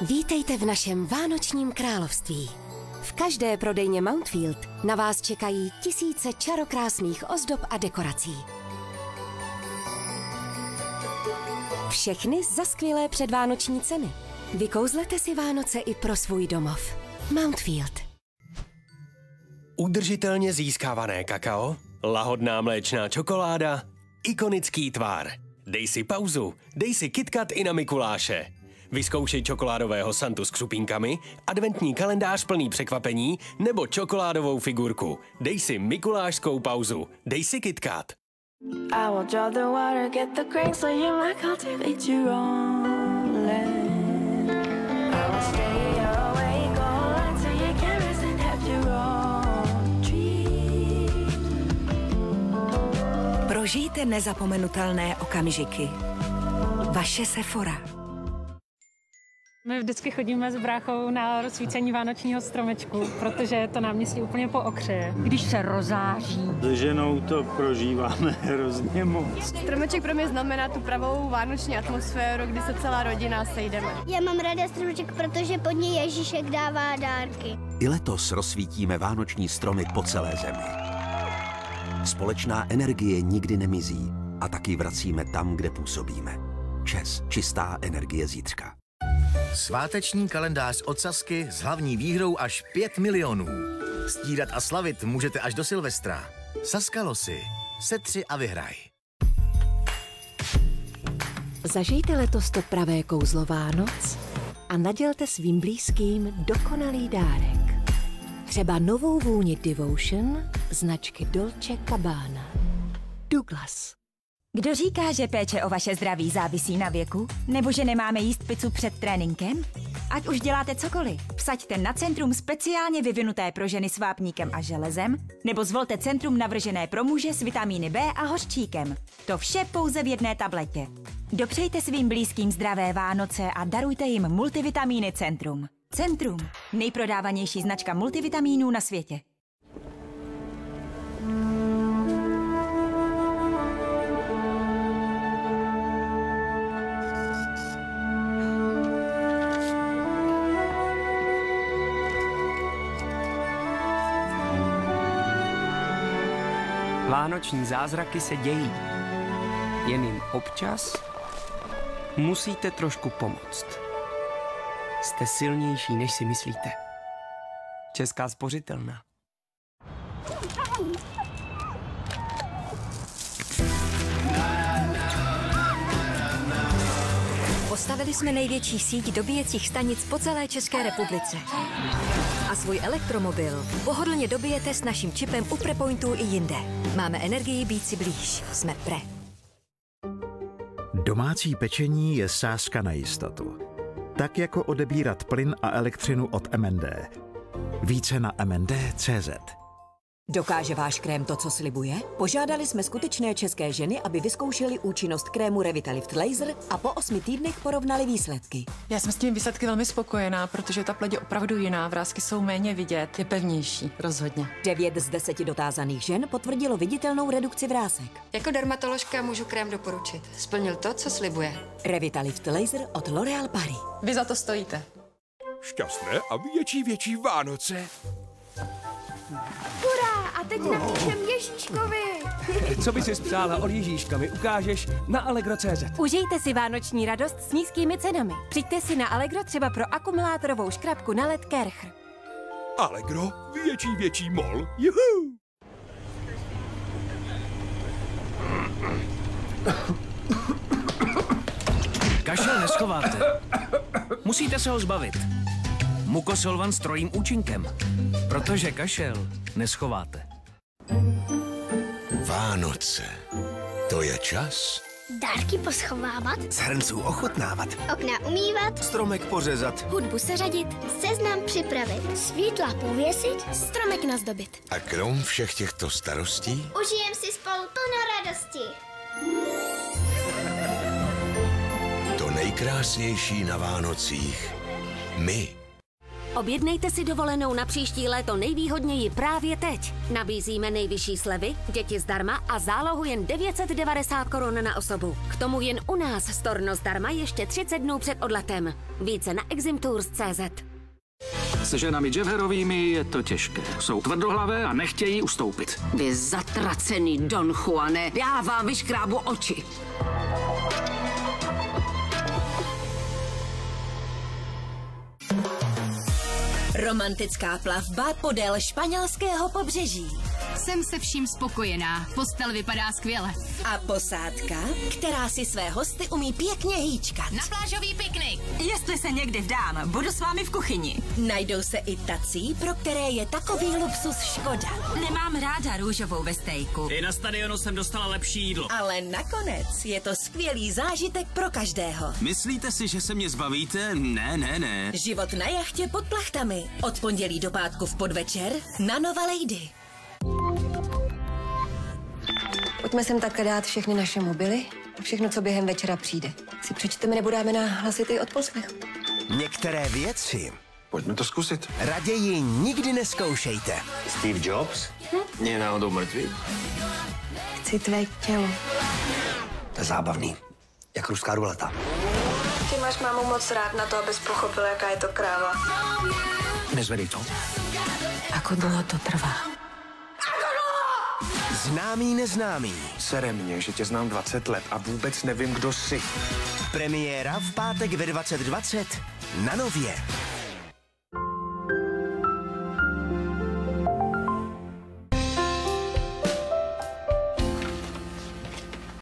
Vítejte v našem vánočním království. V každé prodejně Mountfield na vás čekají tisíce čarokrásných ozdob a dekorací. Všechny za skvělé předvánoční ceny. Vykouzlete si Vánoce i pro svůj domov. Mountfield. Udržitelně získávané kakao, lahodná mléčná čokoláda, ikonický tvar. Dej si pauzu, dej si KitKat i na Mikuláše. Vyzkoušej čokoládového Santu s křupínkami, adventní kalendář plný překvapení nebo čokoládovou figurku. Dej si mikulášskou pauzu, dej si KitKat. I will draw the water, get the grains, so you might cultivate your own land. I will stay awake all night so you can rest and have your own dream. Prožijte nezapomenutelné okamžiky. Vaše Sephora. My vždycky chodíme s bráchou na rozsvícení vánočního stromečku, protože je to náměstí úplně po Ochře. Když se rozáří. Se ženou to prožíváme hrozně moc. Stromeček pro mě znamená tu pravou vánoční atmosféru, kdy se celá rodina sejdeme. Já mám ráda stromeček, protože pod něj Ježíšek dává dárky. I letos rozsvítíme vánoční stromy po celé zemi. Společná energie nikdy nemizí a taky vracíme tam, kde působíme. ČEZ, čistá energie zítřka. Sváteční kalendář od Sazky s hlavní výhrou až 5 milionů. Stírat a slavit můžete až do Silvestra. Sazka Losy. Setři a vyhraj. Zažijte letos to pravé kouzlo Vánoc a nadělte svým blízkým dokonalý dárek. Třeba novou vůni Devotion značky Dolce Gabbana. Douglas. Kdo říká, že péče o vaše zdraví závisí na věku? Nebo že nemáme jíst pizzu před tréninkem? Ať už děláte cokoliv, vsaďte na Centrum speciálně vyvinuté pro ženy s vápníkem a železem, nebo zvolte Centrum navržené pro muže s vitamíny B a hořčíkem. To vše pouze v jedné tabletě. Dopřejte svým blízkým zdravé Vánoce a darujte jim multivitamíny Centrum. Centrum, nejprodávanější značka multivitamínů na světě. Vánoční zázraky se dějí. Jen jim občas musíte trošku pomoct. Jste silnější, než si myslíte. Česká spořitelna. Postavili jsme největší síť dobíjecích stanic po celé České republice. A svůj elektromobil pohodlně dobijete s naším čipem u Prepointů i jinde. Máme energii být si blíž. Jsme Pre. Domácí pečení je sázka na jistotu. Tak jako odebírat plyn a elektřinu od MND. Více na mnd.cz. Dokáže váš krém to, co slibuje? Požádali jsme skutečné české ženy, aby vyzkoušeli účinnost krému Revitalift Laser a po 8 týdnech porovnali výsledky. Já jsem s těmi výsledky velmi spokojená, protože ta pleť je opravdu jiná, vrásky jsou méně vidět, je pevnější, rozhodně. 9 z 10 dotázaných žen potvrdilo viditelnou redukci vrásek. Jako dermatoložka můžu krém doporučit. Splnil to, co slibuje. Revitalift Laser od L'Oréal Paris. Vy za to stojíte. Šťastné a větší Vánoce. Hurá! A teď napíšem Ježíškovi! Co by si přála od Ježíška, mi ukážeš na Allegro.cz. Užijte si vánoční radost s nízkými cenami. Přijďte si na Allegro třeba pro akumulátorovou škrabku na LED Kercher. Allegro, větší mol. Juhu! Kašel neschováte. Musíte se ho zbavit. Mukosolvan s trojím účinkem. Protože kašel neschováte. Vánoce. To je čas. Dárky poschovávat. Z hrnců ochutnávat. Okna umývat. Stromek pořezat. Hudbu seřadit. Seznam připravit. Světla pověsit. Stromek nazdobit. A krom všech těchto starostí? Užijem si spolu plno radosti. To nejkrásnější na Vánocích. My. Objednejte si dovolenou na příští léto nejvýhodněji právě teď. Nabízíme nejvyšší slevy, děti zdarma a zálohu jen 990 korun na osobu. K tomu jen u nás storno zdarma ještě 30 dnů před odletem. Více na eximtours.cz. Se ženami Jeffherovými je to těžké. Jsou tvrdohlavé a nechtějí ustoupit. Vy zatracený Don Juane, já vám vyškrábu oči. Romantická plavba podél španělského pobřeží. Jsem se vším spokojená. Postel vypadá skvěle. A posádka, která si své hosty umí pěkně hýčkat. Na plážový piknik. Jestli se někdy vdám, budu s vámi v kuchyni. Najdou se i tací, pro které je takový luxus škoda. Nemám ráda růžovou ve stejku. I na stadionu jsem dostala lepší jídlo. Ale nakonec je to skvělý zážitek pro každého. Myslíte si, že se mě zbavíte? Ne. Život na jachtě pod plachtami. Od pondělí do pátku v podvečer na Nova Lady. Pojďme sem takhle dát všechny naše mobily a všechno, co během večera přijde. Si přečteme nebo dáme na hlasitý odposlech. Některé věci pojďme to zkusit. Raději nikdy nezkoušejte. Steve Jobs? Je náhodou mrtvý? Chci tvé tělo. To je zábavný. Jak ruská ruleta. Ty máš mámu moc rád na to, abys pochopil, jaká je to kráva. Nezvedej to. Ako dlouho to trvá? Známý neznámý. Sere mě, že tě znám 20 let a vůbec nevím, kdo jsi. Premiéra v pátek ve 20:20 na Nově.